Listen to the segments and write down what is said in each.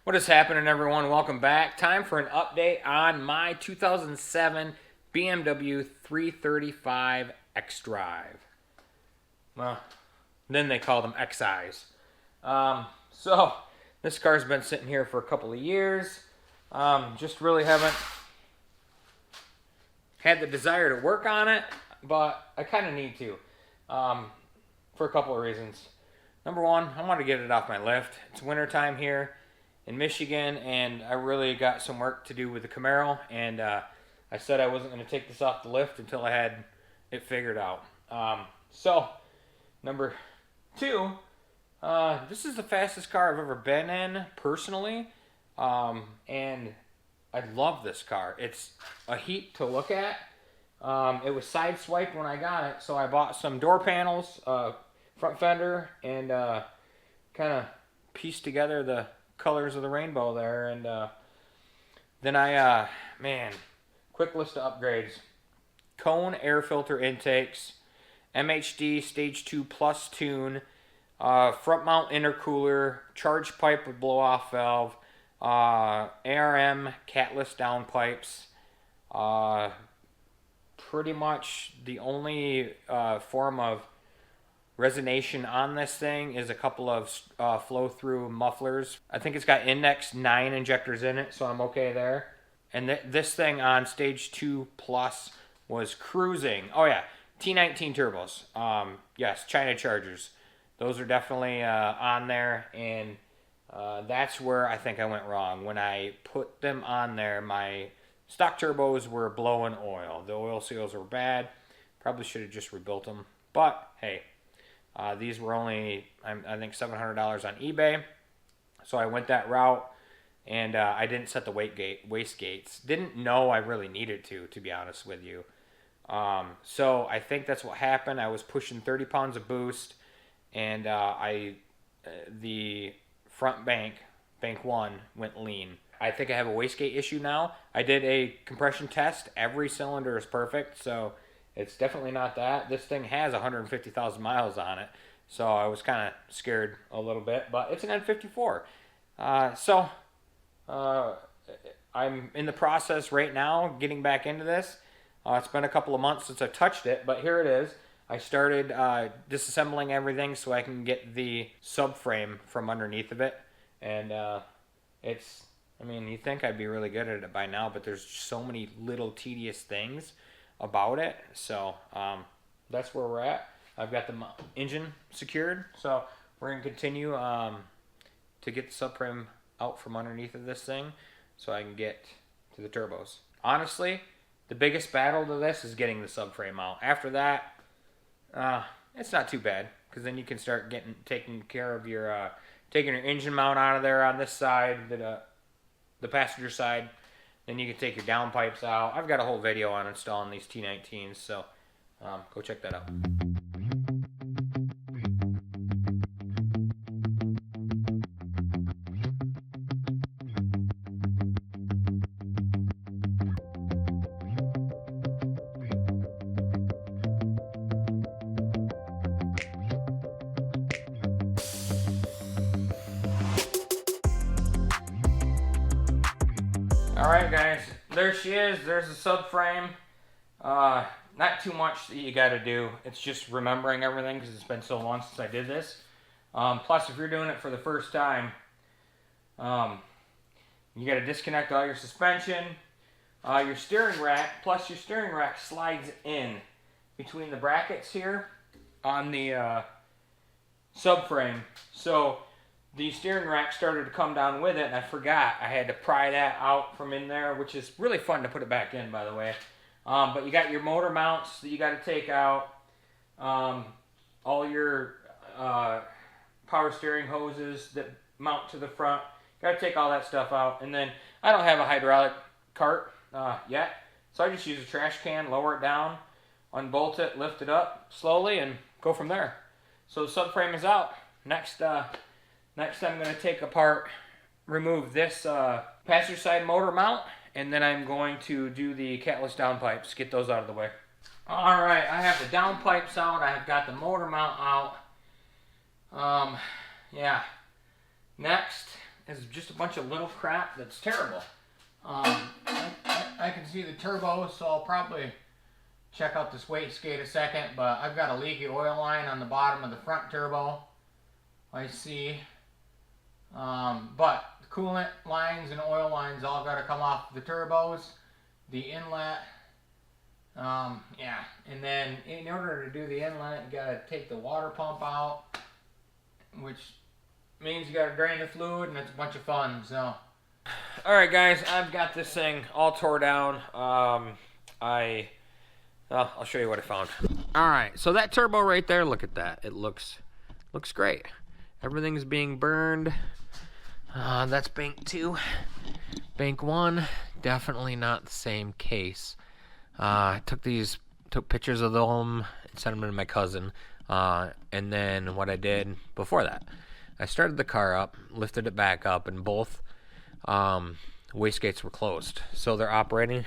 What is happening, everyone? Welcome back. Time for an update on my 2007 BMW 335 xDrive. Well, then they call them XIs. So this car's been sitting here for a couple of years. Just really haven't had the desire to work on it, but I kind of need to for a couple of reasons. Number one, I want to get it off my lift. It's wintertime here in Michigan, and I really got some work to do with the Camaro, and I said I wasn't going to take this off the lift until I had it figured out. So, number two, this is the fastest car I've ever been in, personally, and I love this car. It's a heat to look at. It was sideswiped when I got it, so I bought some door panels, front fender, and kind of pieced together the colors of the rainbow there, and then I quick list of upgrades: cone air filter intakes, MHD stage 2 plus tune, front mount intercooler, charge pipe with blow off valve, ARM catless downpipes. Pretty much the only form of resonation on this thing is a couple of flow-through mufflers. I think it's got index 9 injectors in it, so I'm okay there. And this thing on stage 2 plus was cruising. Oh yeah, T19 turbos. Yes, China Chargers. Those are definitely on there, and that's where I think I went wrong. When I put them on there, my stock turbos were blowing oil. The oil seals were bad. Probably should have just rebuilt them, but hey. These were only, I think, $700 on eBay. So I went that route, and I didn't set the waste gates. Didn't know I really needed to be honest with you. So I think that's what happened. I was pushing 30 pounds of boost, and the front bank 1, went lean. I think I have a wastegate issue now. I did a compression test. Every cylinder is perfect, so it's definitely not that. This thing has 150,000 miles on it, so I was kind of scared a little bit, but it's an N54. I'm in the process right now getting back into this. It's been a couple of months since I touched it, but here it is. I started disassembling everything so I can get the subframe from underneath of it, and you think I'd be really good at it by now, but there's so many little tedious things about it. So that's where we're at. I've got the engine secured, so we're going to continue to get the subframe out from underneath of this thing so I can get to the turbos. Honestly, the biggest battle to this is getting the subframe out. After that, it's not too bad, because then you can start taking care of your taking your engine mount out of there on this side, the passenger side. Then you can take your downpipes out. I've got a whole video on installing these T19s, so go check that out. Alright guys, there she is. There's the subframe. Not too much that you got to do. It's just remembering everything because it's been so long since I did this. Plus, if you're doing it for the first time, you got to disconnect all your suspension, your steering rack. Plus, your steering rack slides in between the brackets here on the subframe. So the steering rack started to come down with it, and I forgot I had to pry that out from in there, which is really fun to put it back in, by the way. But you got your motor mounts that you got to take out, all your power steering hoses that mount to the front. Got to take all that stuff out, and then I don't have a hydraulic cart yet, so I just use a trash can, lower it down, unbolt it, lift it up slowly, and go from there. So the subframe is out. Next I'm going to take apart, remove this passenger side motor mount, and then I'm going to do the catless downpipes, get those out of the way. Alright, I have the downpipes out, I've got the motor mount out. Yeah. Next, is just a bunch of little crap that's terrible. I can see the turbo, so I'll probably check out this wastegate a second, but I've got a leaky oil line on the bottom of the front turbo, I see. But the coolant lines and oil lines all got to come off the turbos, the inlet. Yeah, and then in order to do the inlet, you got to take the water pump out, which means you got to drain the fluid, and it's a bunch of fun. So, all right, guys, I've got this thing all tore down. I'll show you what I found. All right, so that turbo right there, look at that. It looks great. Everything's being burned. That's bank 2. Bank 1, definitely not the same case. I took pictures of them and sent them to my cousin. And then what I did before that, I started the car up, lifted it back up, and both wastegates were closed. So they're operating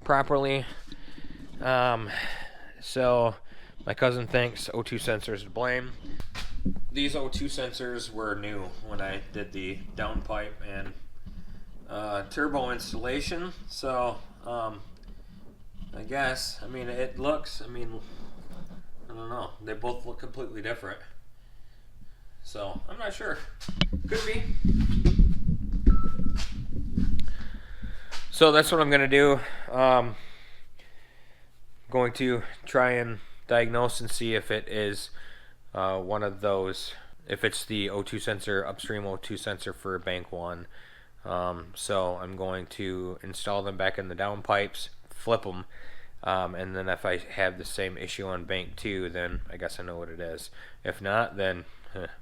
properly. So my cousin thinks O2 sensors to blame. These O2 sensors were new when I did the downpipe and turbo installation. So I guess, I mean, it looks, I mean, I don't know. They both look completely different. So, I'm not sure. Could be. So, that's what I'm going to do. Going to try and diagnose and see if it is one of those, if it's the O2 sensor, upstream O2 sensor for bank 1. So, I'm going to install them back in the downpipes, flip them, and then if I have the same issue on bank 2, then I guess I know what it is. If not, then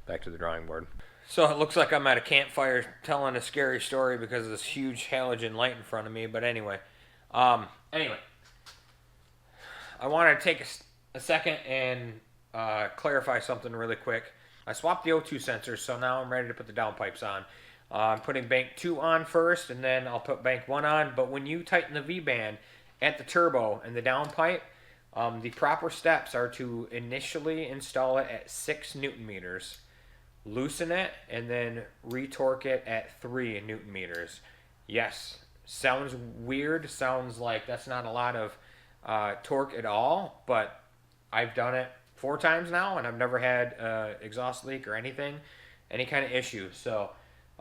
back to the drawing board. So it looks like I'm at a campfire telling a scary story because of this huge halogen light in front of me. But anyway, I wanted to take a second and clarify something really quick. I swapped the O2 sensors, so now I'm ready to put the downpipes on. I'm putting bank 2 on first, and then I'll put bank 1 on. But when you tighten the V-band at the turbo and the downpipe, the proper steps are to initially install it at 6 Newton meters, loosen it, and then retorque it at 3 Newton meters. Yes, sounds weird, sounds like that's not a lot of torque at all, but I've done it 4 times now, and I've never had exhaust leak or anything, any kind of issue. So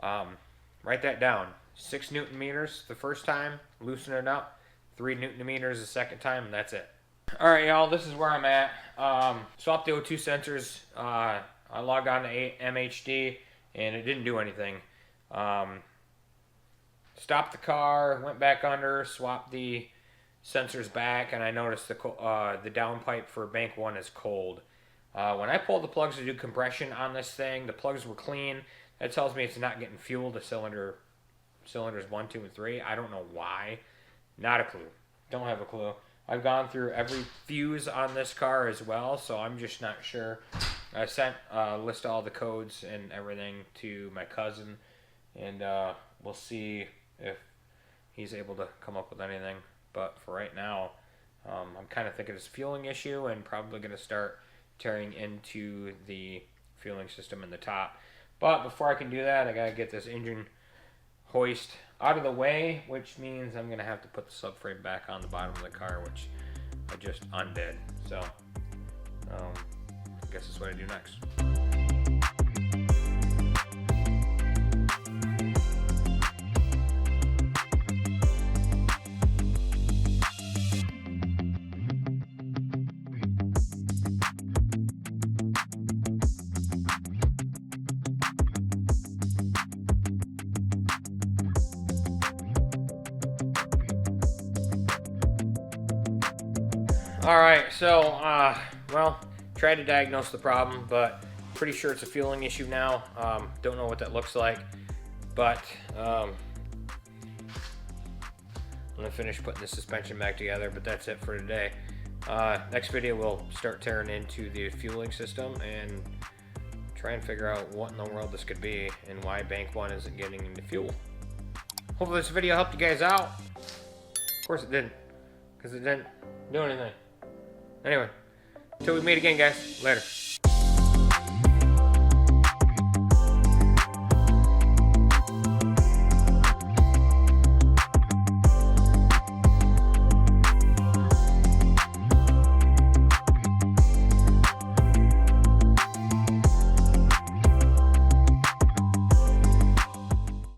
write that down. 6 Newton meters the first time, loosen it up, 3 Newton meters the second time, and that's it. All right, y'all, this is where I'm at. Swapped the O2 sensors. I logged on to MHD, and it didn't do anything. Stopped the car, went back under, swapped the sensors back, and I noticed the downpipe for bank 1 is cold. When I pulled the plugs to do compression on this thing, the plugs were clean. That tells me it's not getting fuel to cylinders 1, 2, and 3. I don't know why. Not a clue. Don't have a clue. I've gone through every fuse on this car as well, so I'm just not sure. I sent a list of all the codes and everything to my cousin, and we'll see if he's able to come up with anything. But for right now, I'm kind of thinking it's a fueling issue and probably going to start tearing into the fueling system in the top. But before I can do that, I got to get this engine hoist out of the way, which means I'm going to have to put the subframe back on the bottom of the car, which I just undid. So I guess that's what I do next. Alright, so, well, tried to diagnose the problem, but pretty sure it's a fueling issue now. Don't know what that looks like, but I'm going to finish putting the suspension back together, but that's it for today. Next video, we'll start tearing into the fueling system and try and figure out what in the world this could be and why bank 1 isn't getting into fuel. Hopefully this video helped you guys out. Of course it didn't, because it didn't do anything. Anyway, until we meet again, guys. Later.